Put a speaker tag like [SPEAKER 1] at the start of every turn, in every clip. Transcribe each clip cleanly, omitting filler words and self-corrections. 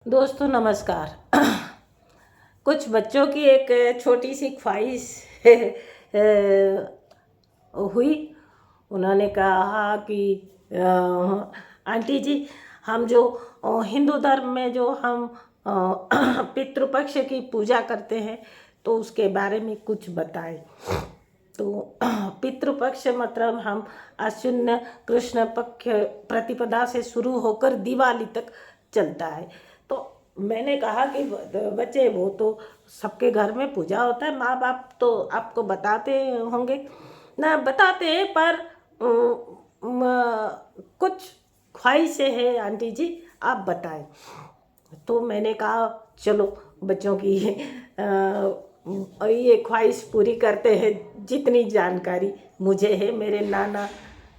[SPEAKER 1] दोस्तों नमस्कार। कुछ बच्चों की एक छोटी सी ख्वाहिश हुई। उन्होंने कहा कि आंटी जी, हम जो हिंदू धर्म में जो हम पितृपक्ष की पूजा करते हैं तो उसके बारे में कुछ बताएं। तो पितृपक्ष मतलब हम आश्विन कृष्ण पक्ष प्रतिपदा से शुरू होकर दिवाली तक चलता है। तो मैंने कहा कि बच्चे, वो तो सबके घर में पूजा होता है, माँ बाप तो आपको बताते होंगे ना, बताते हैं, पर कुछ ख्वाहिशें हैं आंटी जी, आप बताएं। तो मैंने कहा चलो बच्चों की ये ख्वाहिश पूरी करते हैं। जितनी जानकारी मुझे है मेरे नाना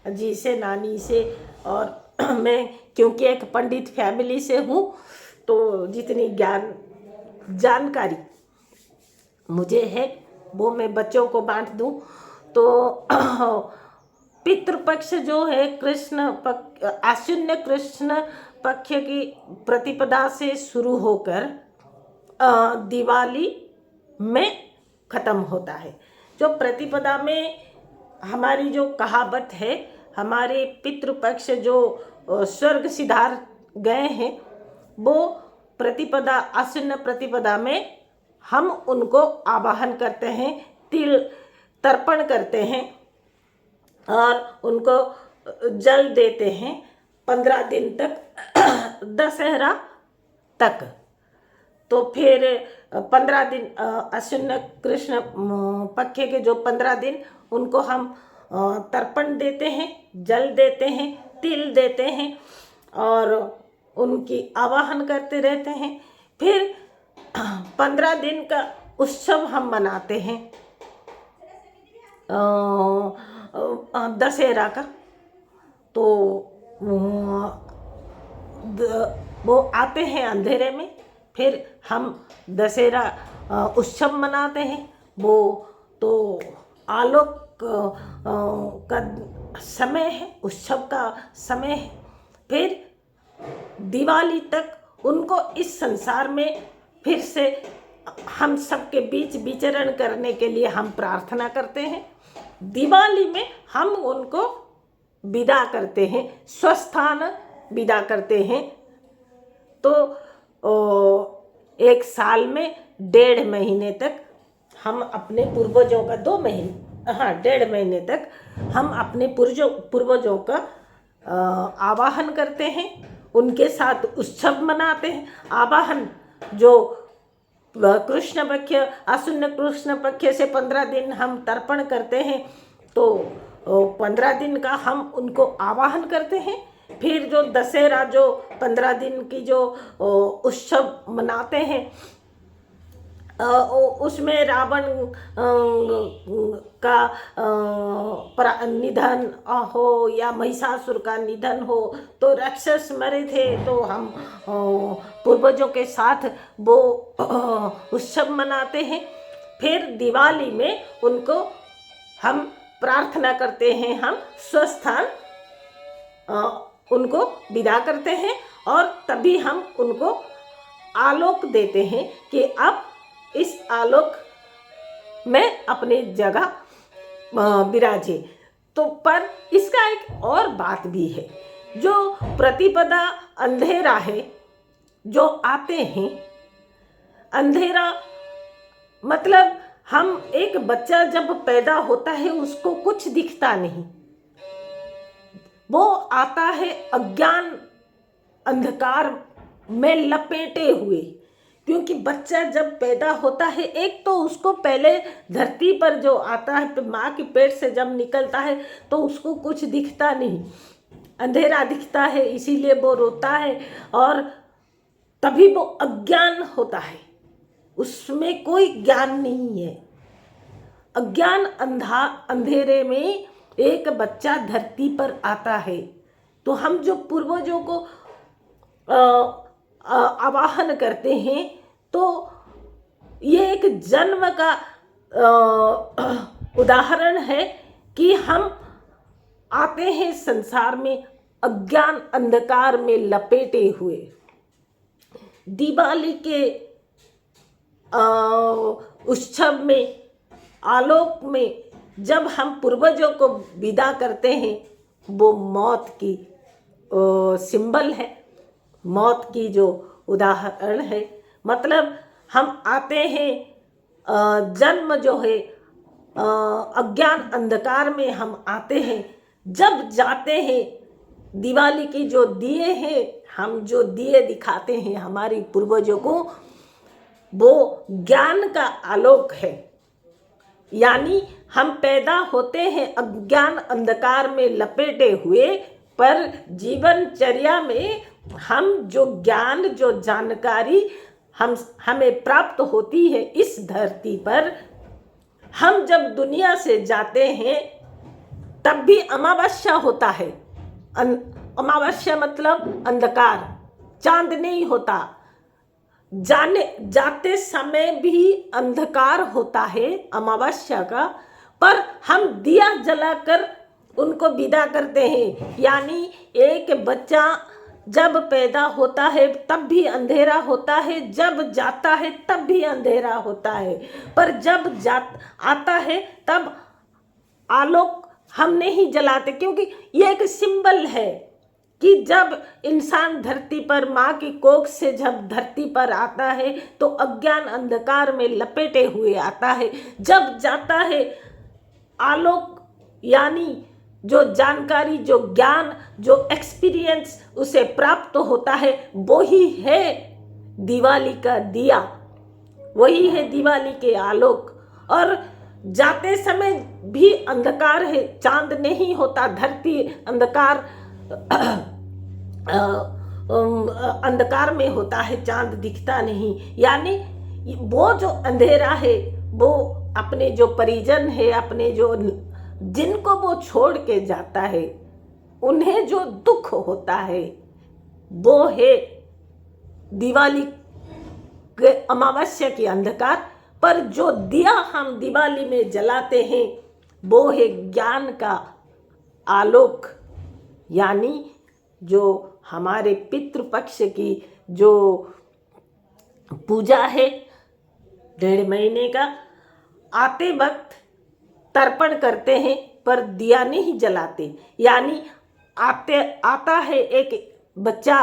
[SPEAKER 1] जी से, नानी से, और मैं क्योंकि एक पंडित फैमिली से हूँ, तो जितनी जानकारी मुझे है वो मैं बच्चों को बांट दूँ। तो पितृपक्ष जो है आश्विन कृष्ण पक्ष की प्रतिपदा से शुरू होकर दिवाली में ख़त्म होता है। जो प्रतिपदा में हमारी जो कहावत है, हमारे पितृपक्ष जो स्वर्ग सिधार गए हैं, वो प्रतिपदा आश्विन प्रतिपदा में हम उनको आवाहन करते हैं, तिल तर्पण करते हैं और उनको जल देते हैं 15 दिन तक दशहरा तक। तो फिर 15 दिन आश्विन कृष्ण पक्ष के जो 15 दिन उनको हम तर्पण देते हैं, जल देते हैं, तिल देते हैं और उनकी आवाहन करते रहते हैं। फिर 15 दिन का उत्सव हम मनाते हैं दशहरा का। तो वो आते हैं अंधेरे में, फिर हम दशहरा उत्सव मनाते हैं। वो तो आलोक का समय है, उत्सव का समय है। फिर दिवाली तक उनको इस संसार में फिर से हम सबके बीच विचरण करने के लिए हम प्रार्थना करते हैं। दिवाली में हम उनको विदा करते हैं, स्वस्थान विदा करते हैं। तो एक साल में 1.5 महीने तक हम अपने पूर्वजों का 1.5 महीने तक हम अपने पूर्वजों का आवाहन करते हैं, उनके साथ उत्सव मनाते हैं। आवाहन जो कृष्ण पक्ष आश्विन कृष्ण पक्ष से 15 दिन हम तर्पण करते हैं, तो 15 दिन का हम उनको आवाहन करते हैं। फिर जो दशहरा जो 15 दिन की जो उत्सव मनाते हैं, उसमें रावण का निधन हो या महिषासुर का निधन हो, तो राक्षस मरे थे, तो हम पूर्वजों के साथ वो उत्सव मनाते हैं। फिर दिवाली में उनको हम प्रार्थना करते हैं, हम स्वस्थान उनको विदा करते हैं और तभी हम उनको आलोक देते हैं कि अब इस आलोक में अपनी जगह विराजे। तो पर इसका एक और बात भी है, जो प्रतिपदा अंधेरा है जो आते हैं, अंधेरा मतलब हम एक बच्चा जब पैदा होता है उसको कुछ दिखता नहीं, वो आता है अज्ञान अंधकार में लपेटे हुए। क्योंकि बच्चा जब पैदा होता है, एक तो उसको पहले धरती पर जो आता है, तो माँ के पेट से जब निकलता है तो उसको कुछ दिखता नहीं, अंधेरा दिखता है, इसीलिए वो रोता है और तभी वो अज्ञान होता है, उसमें कोई ज्ञान नहीं है। अज्ञान अंधेरे में एक बच्चा धरती पर आता है, तो हम जो पूर्वजों को आवाहन करते हैं, तो ये एक जन्म का उदाहरण है कि हम आते हैं संसार में अज्ञान अंधकार में लपेटे हुए। दिवाली के उत्सव में, आलोक में जब हम पूर्वजों को विदा करते हैं, वो मौत की सिंबल है, मौत की जो उदाहरण है। मतलब हम आते हैं, जन्म जो है अज्ञान अंधकार में हम आते हैं, जब जाते हैं दिवाली की जो दिए हैं, हम जो दिए दिखाते हैं हमारी पूर्वजों को, वो ज्ञान का आलोक है। यानी हम पैदा होते हैं अज्ञान अंधकार में लपेटे हुए, पर जीवनचर्या में हम जो ज्ञान, जो जानकारी हमें प्राप्त होती है इस धरती पर, हम जब दुनिया से जाते हैं तब भी अमावस्या होता है। अमावस्या मतलब अंधकार, चांद नहीं होता। जाते समय भी अंधकार होता है अमावस्या का, पर हम दिया जलाकर उनको विदा करते हैं। यानी एक बच्चा जब पैदा होता है तब भी अंधेरा होता है, जब जाता है तब भी अंधेरा होता है, पर जब आता है तब आलोक हम नहीं जलाते, क्योंकि ये एक सिंबल है कि जब इंसान धरती पर माँ की कोख से जब धरती पर आता है तो अज्ञान अंधकार में लपेटे हुए आता है, जब जाता है आलोक यानी जो जानकारी, जो ज्ञान, जो एक्सपीरियंस उसे प्राप्त होता है, वही है दिवाली का दिया, वही है दिवाली के आलोक। और जाते समय भी अंधकार है, चांद नहीं होता, धरती अंधकार में होता है, चांद दिखता नहीं। यानी वो जो अंधेरा है वो अपने जो परिजन है, अपने जो जिनको वो छोड़ के जाता है, उन्हें जो दुख होता है, वो है दिवाली के अमावस्या की अंधकार। पर जो दिया हम दिवाली में जलाते हैं वो है ज्ञान का आलोक। यानी जो हमारे पितृपक्ष की जो पूजा है 1.5 महीने का, आते वक्त तर्पण करते हैं पर दिया नहीं जलाते। यानी आता है एक बच्चा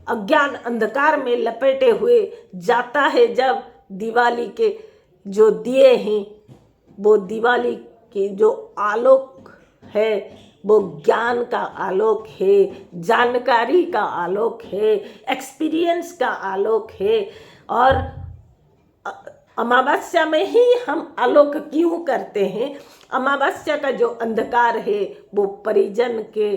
[SPEAKER 1] अज्ञान अंधकार में लपेटे हुए, जाता है जब दिवाली के जो दिए हैं, वो दिवाली के जो आलोक है वो ज्ञान का आलोक है, जानकारी का आलोक है, एक्सपीरियंस का आलोक है। और अमावस्या में ही हम आलोक क्यों करते हैं? अमावस्या का जो अंधकार है वो परिजन के,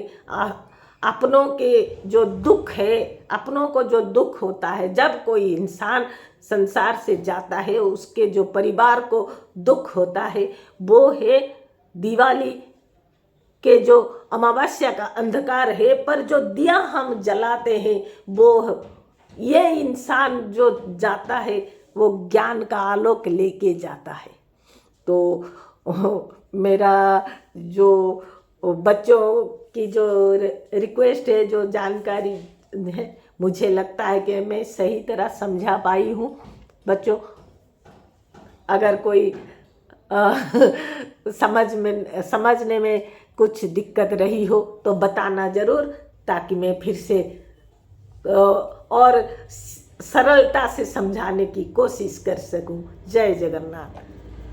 [SPEAKER 1] अपनों के जो दुख है, अपनों को जो दुख होता है जब कोई इंसान संसार से जाता है, उसके जो परिवार को दुख होता है, वो है दिवाली के जो अमावस्या का अंधकार है। पर जो दिया हम जलाते हैं वो ये इंसान जो जाता है वो ज्ञान का आलोक लेके जाता है। तो मेरा जो बच्चों की जो रिक्वेस्ट है, जो जानकारी है, मुझे लगता है कि मैं सही तरह समझा पाई हूँ। बच्चों, अगर कोई समझने में कुछ दिक्कत रही हो तो बताना ज़रूर, ताकि मैं फिर से और सरलता से समझाने की कोशिश कर सकूं। जय जगन्नाथ।